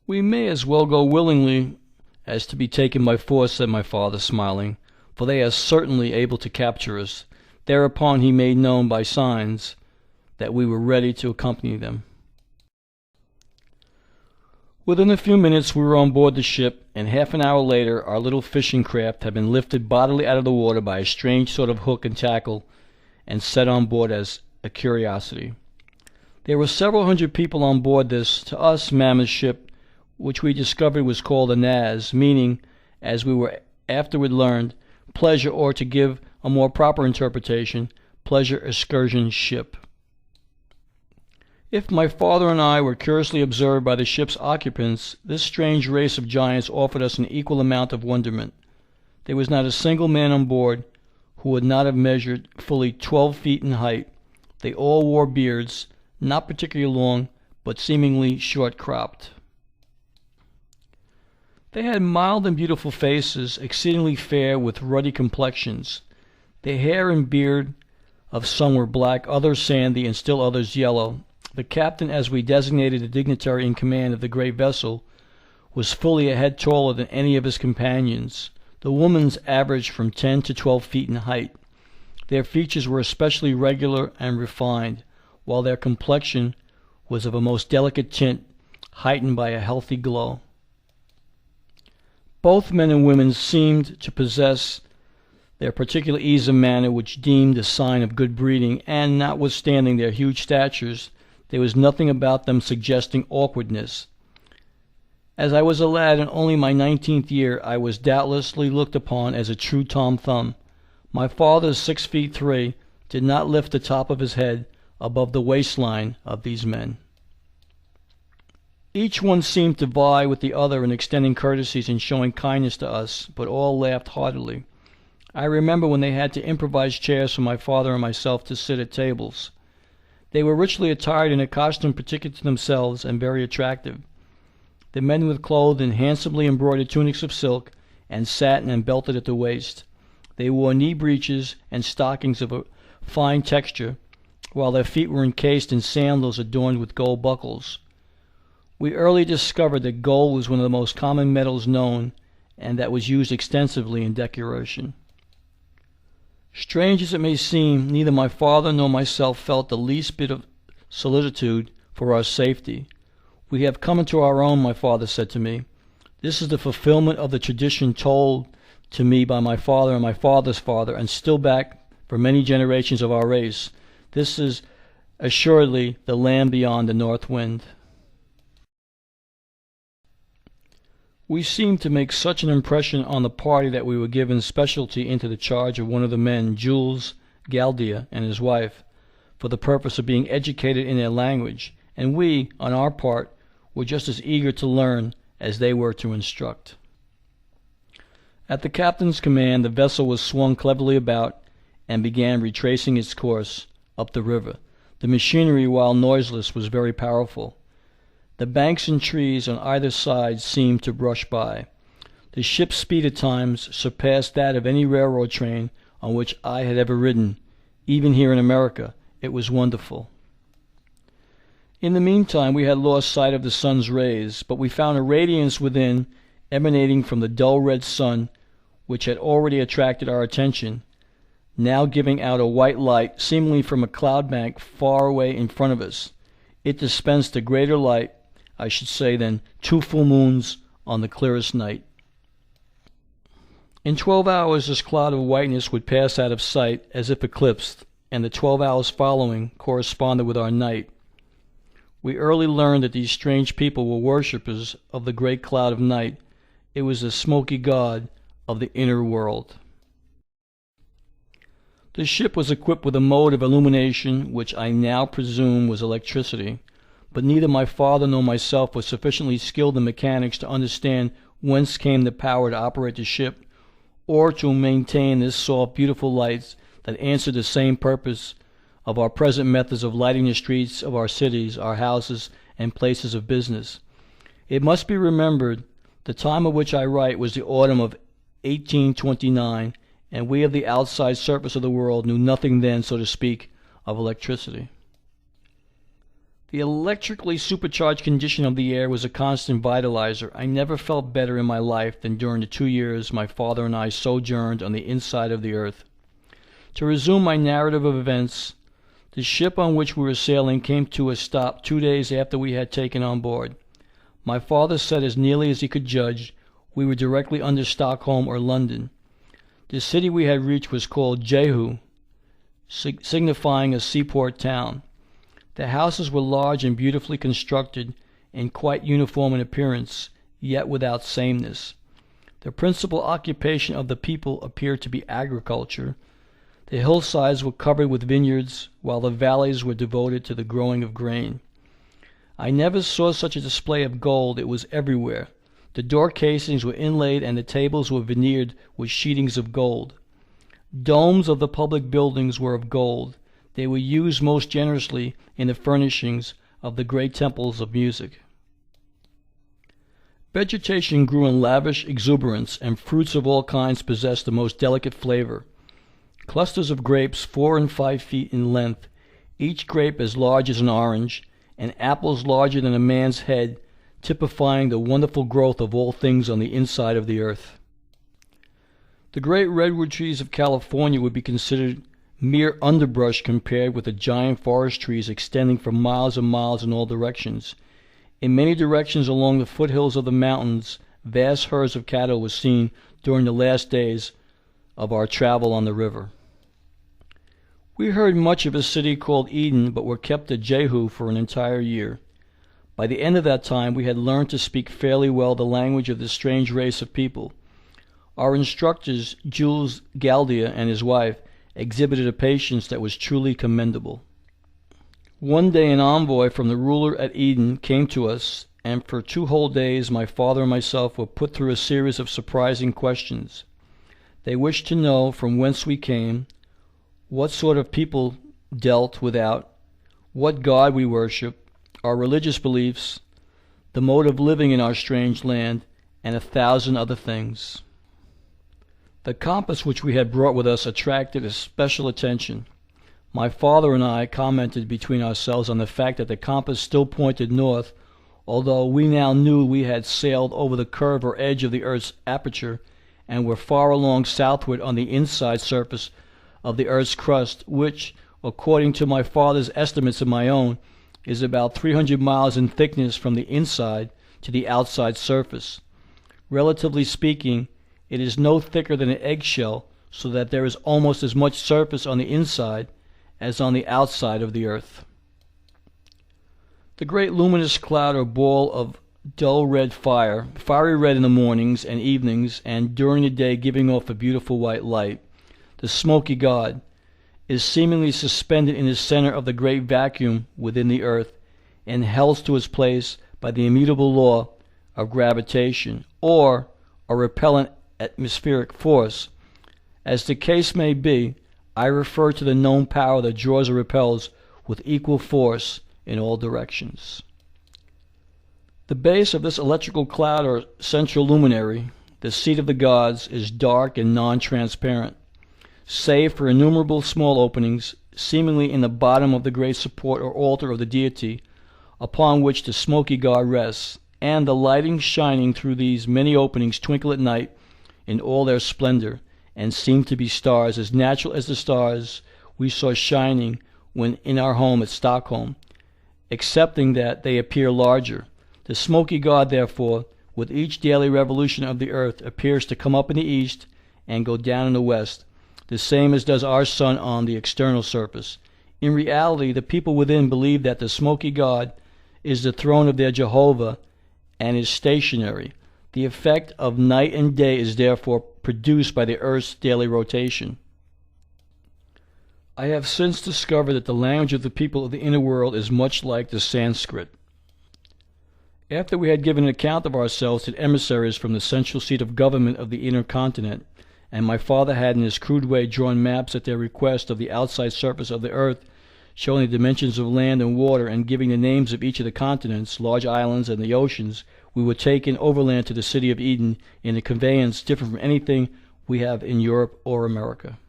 "We may as well go willingly as to be taken by force," said my father, smiling, "for they are certainly able to capture us." Thereupon he made known by signs that we were ready to accompany them. Within a few minutes we were on board the ship, and half an hour later our little fishing craft had been lifted bodily out of the water by a strange sort of hook and tackle and set on board as a curiosity. There were several hundred people on board this, to us, mammoth ship, which we discovered was called a Naz, meaning, as we were afterward learned, pleasure, or, to give a more proper interpretation, pleasure excursion ship. If my father and I were curiously observed by the ship's occupants, this strange race of giants offered us an equal amount of wonderment. There was not a single man on board who would not have measured fully 12 feet in height. They all wore beards, not particularly long, but seemingly short-cropped. They had mild and beautiful faces, exceedingly fair, with ruddy complexions. The hair and beard of some were black, others sandy, and still others yellow. The captain, as we designated the dignitary in command of the great vessel, was fully a head taller than any of his companions. The women's averaged from 10 to 12 feet in height. Their features were especially regular and refined, while their complexion was of a most delicate tint, heightened by a healthy glow. Both men and women seemed to possess their particular ease of manner, which deemed a sign of good breeding, and, notwithstanding their huge statures, there was nothing about them suggesting awkwardness. As I was a lad in only my 19th year, I was doubtlessly looked upon as a true Tom Thumb. My father, 6'3", did not lift the top of his head above the waistline of these men. Each one seemed to vie with the other in extending courtesies and showing kindness to us, but all laughed heartily. I remember when they had to improvise chairs for my father and myself to sit at tables. They were richly attired in a costume particular to themselves and very attractive. The men were clothed in handsomely embroidered tunics of silk and satin and belted at the waist. They wore knee breeches and stockings of a fine texture, while their feet were encased in sandals adorned with gold buckles. We early discovered that gold was one of the most common metals known, and that was used extensively in decoration. Strange as it may seem, neither my father nor myself felt the least bit of solicitude for our safety. "We have come into our own," my father said to me. "This is the fulfillment of the tradition told to me by my father and my father's father, and still back for many generations of our race. This is assuredly the land beyond the north wind." We seemed to make such an impression on the party that we were given specialty into the charge of one of the men, Jules Galdia, and his wife, for the purpose of being educated in their language, and we, on our part, were just as eager to learn as they were to instruct. At the captain's command, the vessel was swung cleverly about and began retracing its course up the river. The machinery, while noiseless, was very powerful. The banks and trees on either side seemed to brush by. The ship's speed at times surpassed that of any railroad train on which I had ever ridden. Even here in America, it was wonderful. In the meantime, we had lost sight of the sun's rays, but we found a radiance within, emanating from the dull red sun, which had already attracted our attention, now giving out a white light, seemingly from a cloud bank far away in front of us. It dispensed a greater light, I should say, than 2 full moons on the clearest night. In 12 hours this cloud of whiteness would pass out of sight as if eclipsed, and the 12 hours following corresponded with our night. We early learned that these strange people were worshippers of the great cloud of night. It was the Smoky God of the inner world. The ship was equipped with a mode of illumination which I now presume was electricity, but neither my father nor myself was sufficiently skilled in mechanics to understand whence came the power to operate the ship, or to maintain this soft, beautiful light that answered the same purpose of our present methods of lighting the streets of our cities, our houses, and places of business. It must be remembered the time of which I write was the autumn of 1829, and we of the outside surface of the world knew nothing then, so to speak, of electricity. The electrically supercharged condition of the air was a constant vitalizer. I never felt better in my life than during the 2 years my father and I sojourned on the inside of the earth. To resume my narrative of events, the ship on which we were sailing came to a stop 2 days after we had taken on board. My father said, as nearly as he could judge, we were directly under Stockholm or London. The city we had reached was called Jehu, signifying a seaport town. The houses were large and beautifully constructed, and quite uniform in appearance, yet without sameness. The principal occupation of the people appeared to be agriculture. The hillsides were covered with vineyards, while the valleys were devoted to the growing of grain. I never saw such a display of gold. It was everywhere. The door casings were inlaid, and the tables were veneered with sheetings of gold. Domes of the public buildings were of gold. They were used most generously in the furnishings of the great temples of music. Vegetation grew in lavish exuberance, and fruits of all kinds possessed the most delicate flavor. Clusters of grapes 4 and 5 feet in length, each grape as large as an orange, and apples larger than a man's head, typifying the wonderful growth of all things on the inside of the earth. The great redwood trees of California would be considered mere underbrush compared with the giant forest trees extending for miles and miles in all directions. In many directions along the foothills of the mountains, vast herds of cattle were seen during the last days of our travel on the river. We heard much of a city called Eden, but were kept at Jehu for an entire year. By the end of that time we had learned to speak fairly well the language of this strange race of people. Our instructors, Jules Galdia and his wife, exhibited a patience that was truly commendable. One day an envoy from the ruler at Eden came to us, and for 2 whole days my father and myself were put through a series of surprising questions. They wished to know from whence we came, what sort of people dealt without, what God we worship, our religious beliefs, the mode of living in our strange land, and 1,000 other things. The compass which we had brought with us attracted especial attention. My father and I commented between ourselves on the fact that the compass still pointed north, although we now knew we had sailed over the curve or edge of the earth's aperture and were far along southward on the inside surface of the earth's crust, which, according to my father's estimates and my own, is about 300 miles in thickness from the inside to the outside surface. Relatively speaking, it is no thicker than an eggshell, so that there is almost as much surface on the inside as on the outside of the earth. The great luminous cloud or ball of dull red fire, fiery red in the mornings and evenings, and during the day giving off a beautiful white light, the Smoky God, is seemingly suspended in the center of the great vacuum within the earth, and held to its place by the immutable law of gravitation, or a repellent atmospheric force. As the case may be, I refer to the known power that draws or repels with equal force in all directions. The base of this electrical cloud or central luminary, the seat of the gods, is dark and non-transparent, save for innumerable small openings, seemingly in the bottom of the great support or altar of the deity, upon which the Smoky God rests, and the lightning shining through these many openings twinkle at night in all their splendor, and seem to be stars, as natural as the stars we saw shining when in our home at Stockholm, excepting that they appear larger. The Smoky God, therefore, with each daily revolution of the earth, appears to come up in the east and go down in the west, the same as does our sun on the external surface. In reality, the people within believe that the Smoky God is the throne of their Jehovah and is stationary. The effect of night and day is therefore produced by the earth's daily rotation. I have since discovered that the language of the people of the inner world is much like the Sanskrit. After we had given an account of ourselves to emissaries from the central seat of government of the inner continent, and my father had in his crude way drawn maps at their request of the outside surface of the earth, showing the dimensions of land and water, and giving the names of each of the continents, large islands, and the oceans, we were taken overland to the city of Eden in a conveyance different from anything we have in Europe or America.